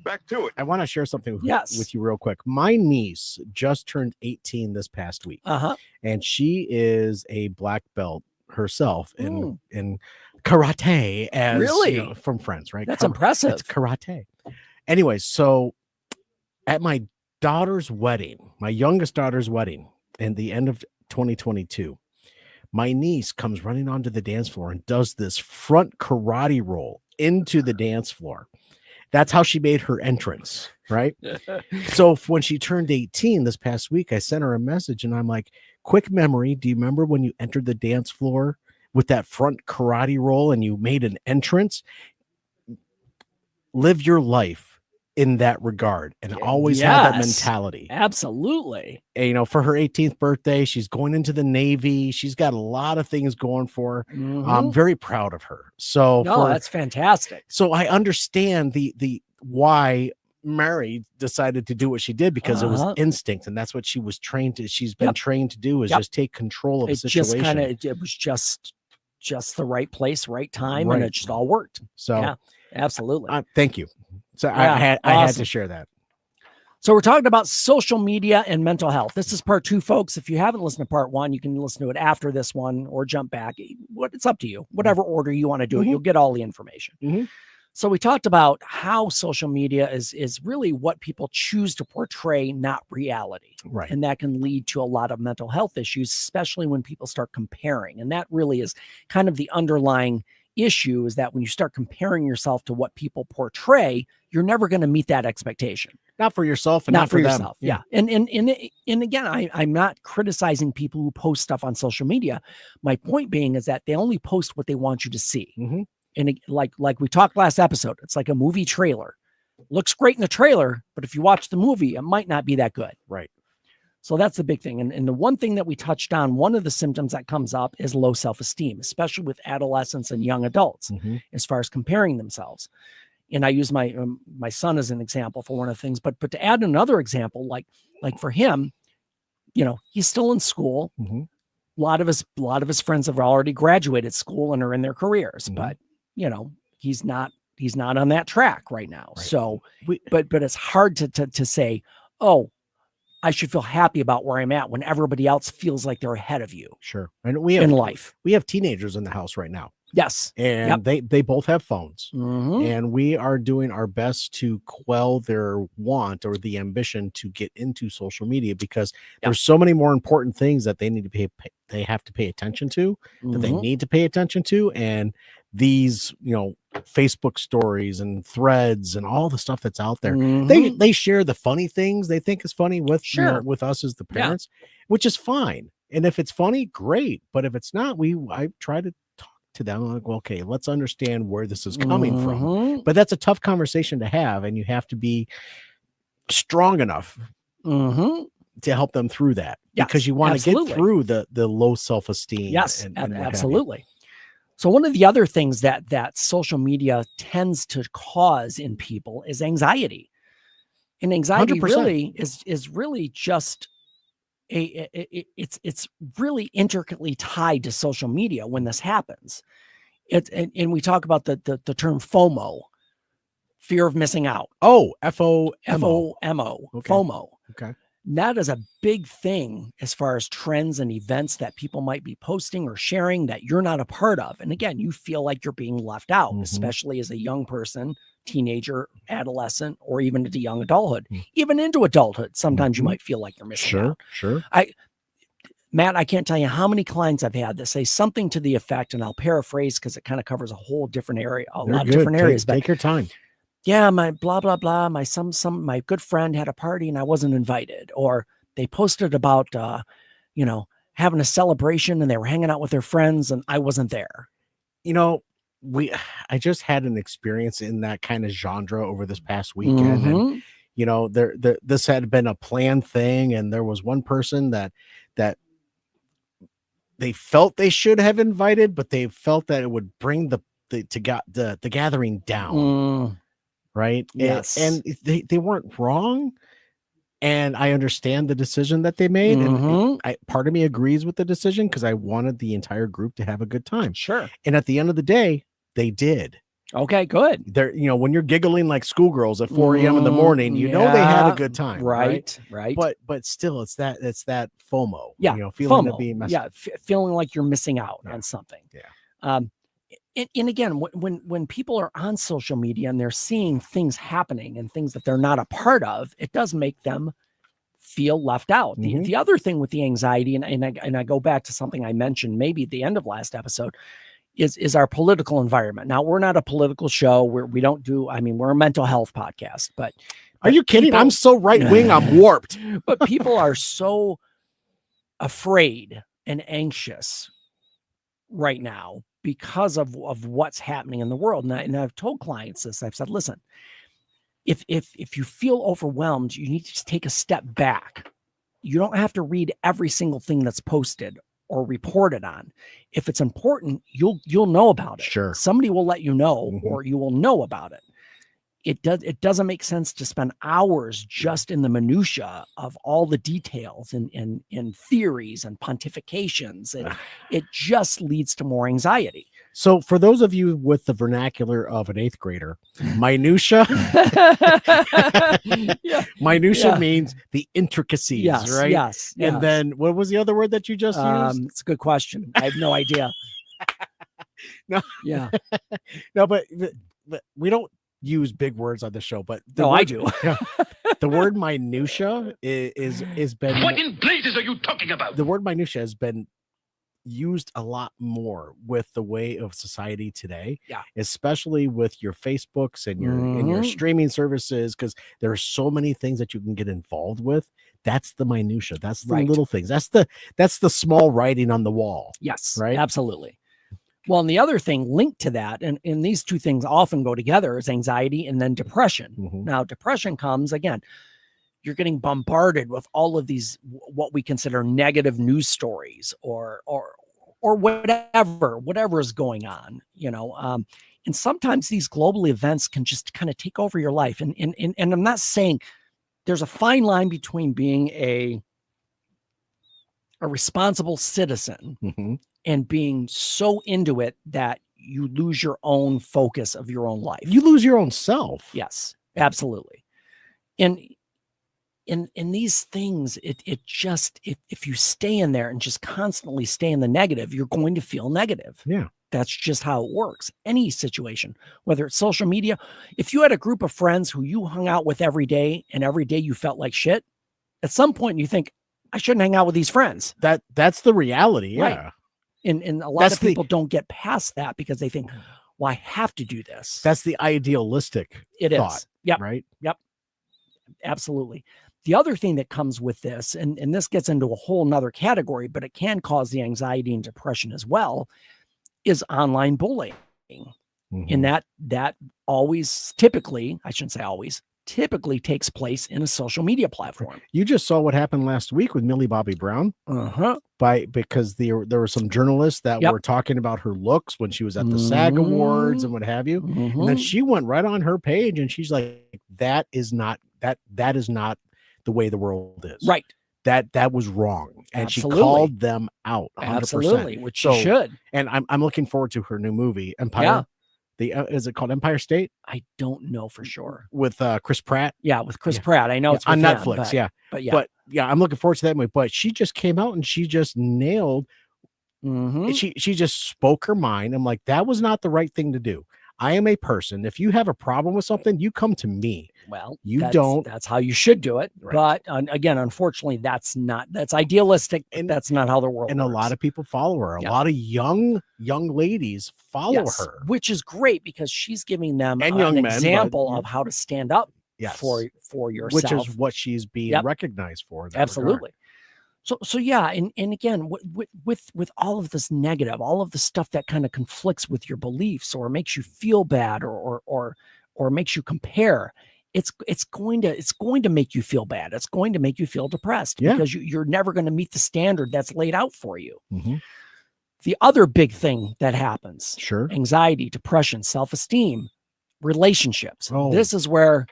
back to it. I want to share something with you real quick. My niece just turned 18 this past week. Uh-huh. And she is a black belt herself in karate, as really, you know, from friends, right? That's impressive. It's karate. Anyway, so at my daughter's wedding, my youngest daughter's wedding, in the end of 2022, my niece comes running onto the dance floor and does this front karate roll into the dance floor. That's how she made her entrance, right? So when she turned 18 this past week, I sent her a message and I'm like, quick memory. Do you remember when you entered the dance floor with that front karate roll and you made an entrance? Live your life in that regard and always have that mentality. Absolutely. And, you know, for her 18th birthday, she's going into the Navy. She's got a lot of things going for her. Mm-hmm. I'm very proud of her. So that's fantastic. So I understand the why Mary decided to do what she did, because it was instinct, and that's what she was trained to. She's been trained to do, is just take control of a situation. It was just the right place, right time, and it just all worked. So yeah, absolutely. Thank you. So I had to share that. So we're talking about social media and mental health. This is part 2, folks. If you haven't listened to part 1, you can listen to it after this one or jump back. It's up to you. Whatever order you want to do it, you'll get all the information. Mm-hmm. So we talked about how social media is really what people choose to portray, not reality. Right. And that can lead to a lot of mental health issues, especially when people start comparing. And that really is kind of the underlying issue, is that when you start comparing yourself to what people portray, you're never going to meet that expectation. Not for yourself and not for yourself. them. Yeah. And again, I'm not criticizing people who post stuff on social media. My point being is that they only post what they want you to see. Mm-hmm. And like we talked last episode, it's like a movie trailer. Looks great in the trailer, but if you watch the movie, it might not be that good. Right. So that's the big thing. And the one thing that we touched on, one of the symptoms that comes up is low self-esteem, especially with adolescents and young adults, as far as comparing themselves. And I use my son as an example for one of the things, but to add another example, like for him, you know, he's still in school. Mm-hmm. A lot of his friends have already graduated school and are in their careers, but you know, he's not on that track right now. Right. So, but it's hard to say, oh, I should feel happy about where I'm at when everybody else feels like they're ahead of you. Sure. And we have in life. We have teenagers in the house right now. Yes. And they both have phones. Mm-hmm. And we are doing our best to quell their want or the ambition to get into social media, because there's so many more important things that they need to they have to pay attention to, that they need to pay attention to. And these, you know, Facebook stories and threads and all the stuff that's out there, they share the funny things they think is funny with, you know, with us as the parents, which is fine. And if it's funny, great. But if it's not, I try to talk to them. I'm like, well, okay, let's understand where this is coming from. But that's a tough conversation to have, and you have to be strong enough to help them through that, because you want to get through the low self-esteem. Yes, and absolutely. So one of the other things that social media tends to cause in people is anxiety. And anxiety 100%. really is really just it's really intricately tied to social media when this happens. And we talk about the term FOMO, fear of missing out. Oh, FOMO. Okay. FOMO. Okay. That is a big thing as far as trends and events that people might be posting or sharing that you're not a part of. And again, you feel like you're being left out, especially as a young person teenager, adolescent, or even into young adulthood, even into adulthood. Sometimes you might feel like you're missing out. Sure. Matt, I can't tell you how many clients I've had that say something to the effect, and I'll paraphrase because it kind of covers a whole different area, lot of different areas. Take your time. Yeah, my blah, blah, blah. My my good friend had a party and I wasn't invited. Or they posted about, having a celebration and they were hanging out with their friends and I wasn't there. I just had an experience in that kind of genre over this past weekend. And, this had been a planned thing. And there was one person that they felt they should have invited, but they felt that it would bring the gathering down. Right. Yes. And they weren't wrong. And I understand the decision that they made. And part of me agrees with the decision because I wanted the entire group to have a good time. Sure. And at the end of the day, they did. Okay, good. They're, when you're giggling like schoolgirls at 4 a.m. in the morning, they had a good time. Right. But still, it's that FOMO. Yeah. Feeling FOMO. to be messed Yeah. Feeling like you're missing out on something. Yeah. And again, when people are on social media and they're seeing things happening and things that they're not a part of, it does make them feel left out. The other thing with the anxiety, and I go back to something I mentioned maybe at the end of last episode, is our political environment. Now, we're not a political show. We're a mental health podcast. But are you kidding? I'm so right wing. I'm warped. But people are so afraid and anxious right now because of what's happening in the world. And I've told clients this. I've said, listen, if you feel overwhelmed, you need to just take a step back. You don't have to read every single thing that's posted or reported on. If it's important, you'll know about it. Sure. Somebody will let you know, or you will know about it. It doesn't make sense to spend hours just in the minutia of all the details and theories and pontifications. It just leads to more anxiety. So for those of you with the vernacular of an 8th grader, minutia, minutia means the intricacies, right? Yes. And then what was the other word that you just used? It's a good question. I have no idea. No. Yeah. No, but we don't use big words on the show, but I do. The word minutia is been. What in blazes are you talking about? The word minutia has been used a lot more with the way of society today, especially with your Facebooks and your streaming services, because there are so many things that you can get involved with. That's the minutia. That's the little things. That's the small writing on the wall. Yes, right. Absolutely. Well, and the other thing linked to that, and these two things often go together, is anxiety and then depression. Now, depression comes, again, you're getting bombarded with all of these, what we consider negative news stories or whatever is going on, and sometimes these global events can just kind of take over your life. And I'm not saying, there's a fine line between being a responsible citizen and being so into it that you lose your own focus of your own life. You lose your own self. Yes, absolutely. And in these things, it just, if you stay in there and just constantly stay in the negative, you're going to feel negative. Yeah. That's just how it works. Any situation, whether it's social media, if you had a group of friends who you hung out with every day and every day you felt like shit, at some point you think, I shouldn't hang out with these friends. That's the reality. Yeah. Right. And a lot of people don't get past that because they think, well, I have to do this. That's the idealistic thought. Is. Yep. Right. Yep. Absolutely. The other thing that comes with this, and this gets into a whole nother category, but it can cause the anxiety and depression as well, is online bullying. And that always typically, I shouldn't say always, typically takes place in a social media platform. You just saw what happened last week with Millie Bobby Brown. Because there were some journalists that were talking about her looks when she was at the SAG Awards and what have you. And then she went right on her page and she's like, that is not the way the world is. Right. That was wrong. And Absolutely. She called them out 100%. Absolutely, which she should. And I'm looking forward to her new movie, Empire. Is it called Empire State? I don't know for sure. With Chris Pratt. Yeah, with Chris Pratt. I know it's on with Netflix. him, But I'm looking forward to that movie. But she just came out and she just nailed. She just spoke her mind. I'm like, that was not the right thing to do. I am a person. If you have a problem with something, you come to me. Well, that's how you should do it. Right. But again, unfortunately, that's idealistic, and that's not how the world and works. a lot of people follow her. A Yeah. lot of young ladies follow her, which is great because she's giving them and an young men, example but- of how to stand up Yes. for yourself, which is what she's being Yep. recognized for. in that Absolutely. regard. So yeah, and again, with all of this negative, all of the stuff that kind of conflicts with your beliefs or makes you feel bad or makes you compare, it's going to make you feel bad. It's going to make you feel depressed Yeah. because you're never going to meet the standard that's laid out for you. Mhm. The other big thing that happens, Sure, anxiety, depression, self-esteem, relationships. Oh. This is where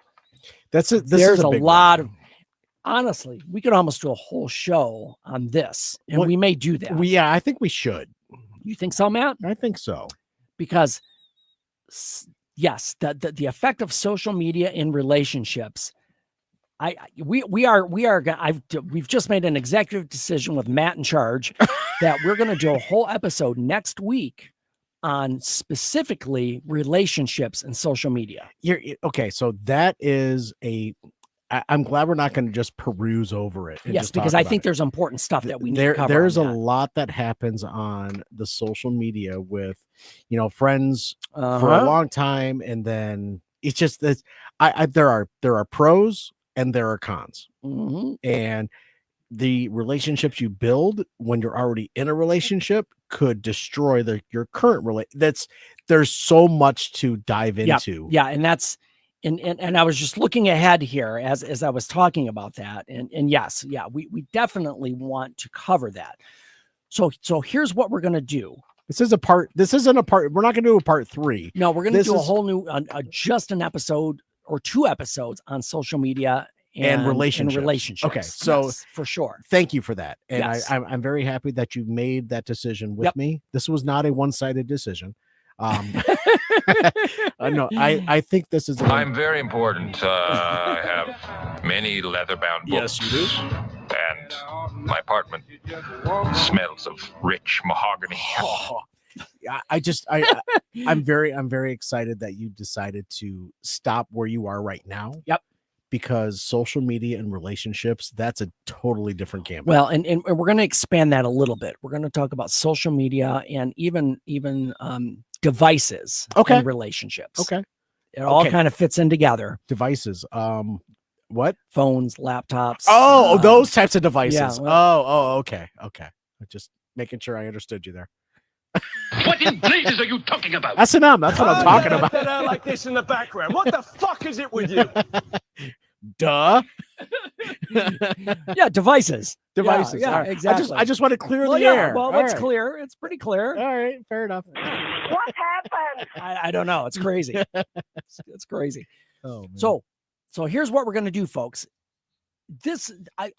this there's is a big lot one. of, honestly, we could almost do a whole show on this, and Well, we may do that. Yeah, I think we should. You think so, Matt? I think so. Because yes, the effect of social media in relationships. We've just made an executive decision with Matt in charge that we're going to do a whole episode next week on specifically relationships and social media. Okay, so that is I'm glad we're not going to just peruse over it. and Yes, just talk because I about think it. there's important stuff that we need to cover. There's a on that. lot that happens on the social media with, friends for a Uh-huh. long time, and then it's just that there are pros and there are cons, Mhm. and the relationships you build when you're already in a relationship could destroy your current there's so much to dive into. Yeah, and that's and I was just looking ahead here as I was talking about that, and yes, yeah, we definitely want to cover that. So here's what we're gonna do. This isn't a part. We're not gonna do a part 3. No, we're gonna This do a is- whole new just an episode or 2 episodes on social media and relationships. Okay, so yes, for sure. Thank you for that, and Yes. I'm very happy that you made that decision with Yep. me. This was not a one-sided decision. No, I think this is. I'm very important. I have many leather-bound books. Yes, you do. And my apartment smells of rich mahogany. I'm very excited that you decided to stop where you are right now. Yep. Because social media and relationships, that's a totally different game. Well, and we're going to expand that a little bit. We're going to talk about social media and even devices Okay. in relationships. Okay. It all Okay. kind of fits in together. Devices. What? Phones, laptops. Oh, those types of devices. yeah, well- Okay. Just making sure I understood you there. What in blazes are you talking about? S&M, that's what I'm talking about. Like this in the background. What the fuck is it with you? Duh. Yeah, devices. Devices. Yeah, All right. exactly. I just want to clear Well, the yeah, air. well, All that's right. clear. It's pretty clear. All right, fair enough. What happened? I don't know. It's crazy. It's crazy. Oh, man. So here's what we're going to do, folks. This I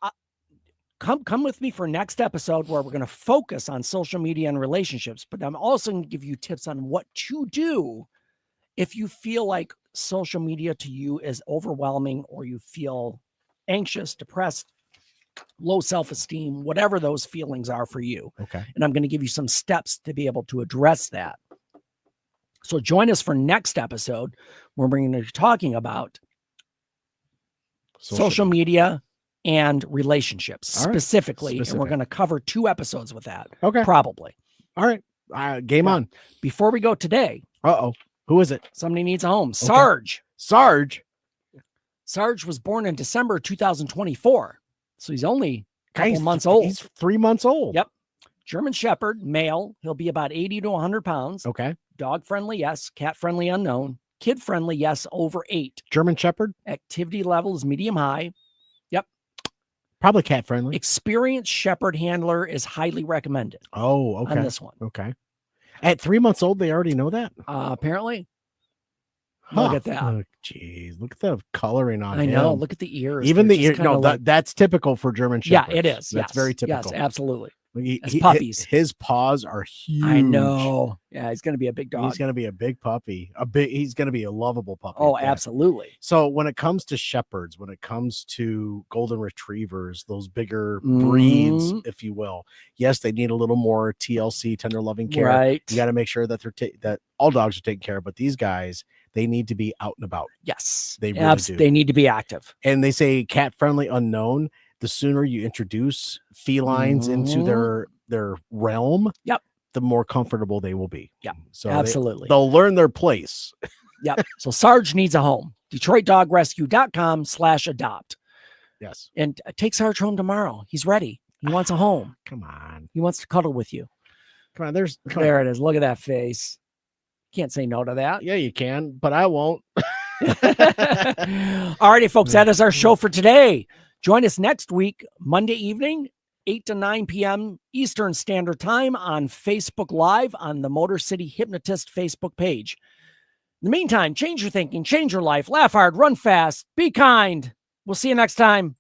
come with me for next episode where we're going to focus on social media and relationships, but I'm also going to give you tips on what to do if you feel like social media to you is overwhelming or you feel anxious, depressed, low self-esteem, whatever those feelings are for you. Okay. And I'm going to give you some steps to be able to address that. So join us for next episode where we're going to be talking about social media and relationships All right. specifically. And we're Specific. going to cover 2 episodes with that. Okay. Probably. All right. Game on. Before we go today, Who is it? somebody needs a home. Sarge. Sarge. Sarge was born in December 2024. So he's only a couple He's- months old. He's 3 months old. Yep. German Shepherd, male. He'll be about 80 to 100 pounds. Okay. Dog friendly, yes. Cat friendly, unknown. Kid friendly, yes. Over 8. German Shepherd. Activity level is medium high. Probably cat friendly. Experienced shepherd handler is highly recommended Oh, okay. on this one. Okay. At 3 months old, they already know that. Apparently. Look at that. Oh, geez, look at the coloring on I him. know. Look at the ears. Even They're the just ear. kinda No, like- that's typical for German yeah, Shepherds. it is. That's yes, very typical. Yes, absolutely. As puppies. His paws are huge. I know. Yeah, he's going to be a big dog. He's going to be a big puppy. He's going to be a lovable puppy. Oh, absolutely. So when it comes to shepherds, when it comes to golden retrievers, those bigger breeds, if you will, yes, they need a little more TLC, tender loving care. Right. You got to make sure that that all dogs are taken care of, but these guys, they need to be out and about. Yes, they really do. They need to be active. And they say cat friendly unknown. The sooner you introduce felines into their realm, the more comfortable they will be. Yeah, so absolutely. They'll learn their place. Yep. So Sarge needs a home. DetroitDogRescue.com/adopt. Yes. And take Sarge home tomorrow. He's ready. He wants a home. Come on. He wants to cuddle with you. Come on. There it is. Look at that face. Can't say no to that. Yeah, you can, but I won't. All righty, folks. That is our show for today. Join us next week, Monday evening, 8 to 9 p.m. Eastern Standard Time on Facebook Live on the Motor City Hypnotist Facebook page. In the meantime, change your thinking, change your life, laugh hard, run fast, be kind. We'll see you next time.